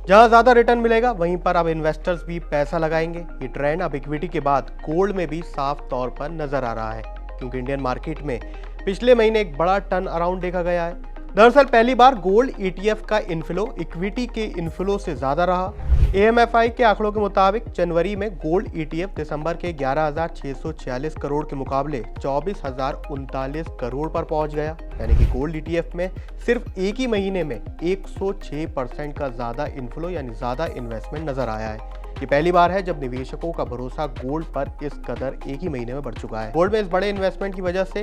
जहां ज्यादा रिटर्न मिलेगा वहीं पर अब इन्वेस्टर्स भी पैसा लगाएंगे। ये ट्रेंड अब इक्विटी के बाद गोल्ड में भी साफ तौर पर नजर आ रहा है, क्योंकि इंडियन मार्केट में पिछले महीने एक बड़ा टर्न अराउंड देखा गया है। दरअसल पहली बार गोल्ड ईटीएफ का इन्फ्लो इक्विटी के इन्फ्लो से ज्यादा रहा। एएमएफआई के आंकड़ों के मुताबिक जनवरी में गोल्ड ईटीएफ दिसंबर के 11,646 करोड़ के मुकाबले 24,039 करोड़ पर पहुंच गया। यानी कि गोल्ड ईटीएफ में सिर्फ एक ही महीने में 106% का ज्यादा इन्फ्लो यानी ज्यादा इन्वेस्टमेंट नजर आया है। ये पहली बार है जब निवेशकों का भरोसा गोल्ड पर इस कदर एक ही महीने में बढ़ चुका है। गोल्ड में इस बड़े इन्वेस्टमेंट की वजह से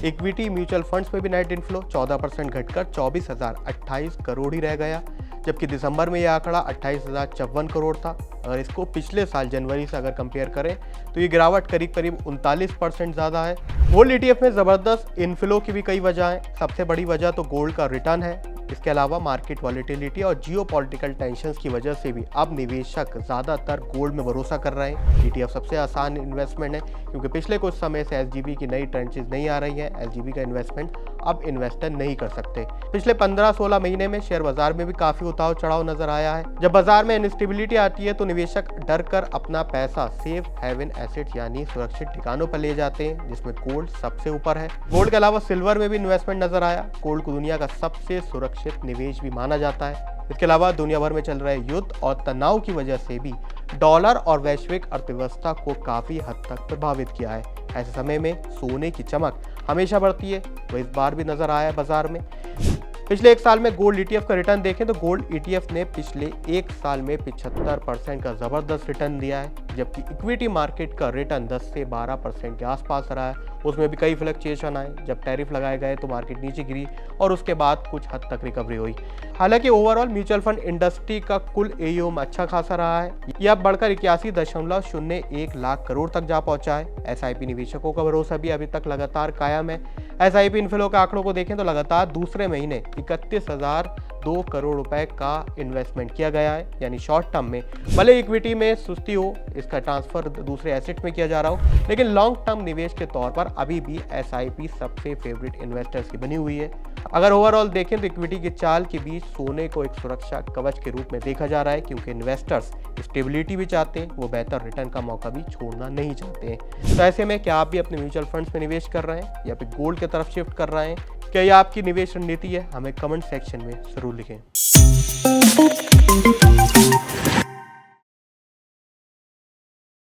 इक्विटी म्यूचुअल फंड्स में भी नेट इन्फ्लो 14% घटकर 24,028 करोड़ ही रह गया, जबकि दिसंबर में यह आंकड़ा 28,054 करोड़ था। अगर इसको पिछले साल जनवरी से अगर कंपेयर करें तो ये गिरावट करीब करीब 39% ज़्यादा है। गोल्ड ईटीएफ में ज़बरदस्त इन्फ्लो की भी कई वजह हैं। सबसे बड़ी वजह तो गोल्ड का रिटर्न है। इसके अलावा मार्केट वॉलेटिलिटी और जियोपॉलिटिकल टेंशंस की वजह से भी अब निवेशक ज़्यादातर गोल्ड में भरोसा कर रहे हैं। ईटीएफ सबसे आसान इन्वेस्टमेंट है, क्योंकि पिछले कुछ समय से एसजीबी की नई ट्रेंचेस नहीं आ रही हैं। एसजीबी का इन्वेस्टमेंट अब इन्वेस्टर नहीं कर सकते। पिछले 15-16 महीने में शेयर बाजार में भी काफ़ी उतार चढ़ाव नजर आया है। जब बाजार में इनस्टेबिलिटी आती है तो निवेशक डर कर अपना पैसा सेफ हेवन एसेट यानी सुरक्षित ठिकानों पर ले जाते हैं, जिसमें गोल्ड सबसे ऊपर है। गोल्ड के अलावा सिल्वर में भी इन्वेस्टमेंट नजर आया। गोल्ड को दुनिया का सबसे सुरक्षित निवेश भी माना जाता है। इसके अलावा दुनिया भर में चल रहे युद्ध और तनाव की वजह से भी डॉलर और वैश्विक अर्थव्यवस्था को काफी हद तक प्रभावित किया है। ऐसे समय में सोने की चमक हमेशा बढ़ती है, वो इस बार भी नजर आया है बाजार में। पिछले एक साल में गोल्ड ईटीएफ का रिटर्न देखें तो गोल्ड ईटीएफ ने पिछले एक साल में 75% का जबरदस्त रिटर्न दिया है, जबकि इक्विटी मार्केट का रिटर्न 10 से 12% के आसपास रहा है। उसमें भी कई फ्लक्चुएशन आए। जब टैरिफ लगाए गए तो मार्केट नीचे गिरी और उसके बाद कुछ हद तक रिकवरी हुई। हालांकि ओवरऑल म्यूचुअल फंड इंडस्ट्री का कुल एयूएम अच्छा खासा रहा है। यह अब बढ़कर 81.01 लाख करोड़ तक जा पहुंचा है। एसआईपी निवेशकों का भरोसा भी अभी तक लगातार कायम है। एसआईपी इनफ्लो के आंकड़ों को देखें तो लगातार दूसरे महीने 31,002 करोड़ रुपए का इन्वेस्टमेंट किया गया है। यानी शॉर्ट टर्म में भले इक्विटी में सुस्ती हो, इसका ट्रांसफर दूसरे एसेट में किया जा रहा हो, लेकिन लॉन्ग टर्म निवेश के तौर पर अभी भी एसआईपी सबसे फेवरेट इन्वेस्टर्स की बनी हुई है। अगर ओवरऑल देखें तो इक्विटी की चाल के बीच सोने को एक सुरक्षा कवच के रूप में देखा जा रहा है, क्योंकि इन्वेस्टर्स स्टेबिलिटी भी चाहते हैं, वो बेहतर रिटर्न का मौका भी छोड़ना नहीं चाहते हैं। तो ऐसे में क्या आप भी अपने म्यूचुअल फंड्स में निवेश कर रहे हैं या फिर गोल्ड की तरफ शिफ्ट कर रहे हैं? क्या यह आपकी निवेश रणनीति है? हमें कमेंट सेक्शन में जरूर लिखें।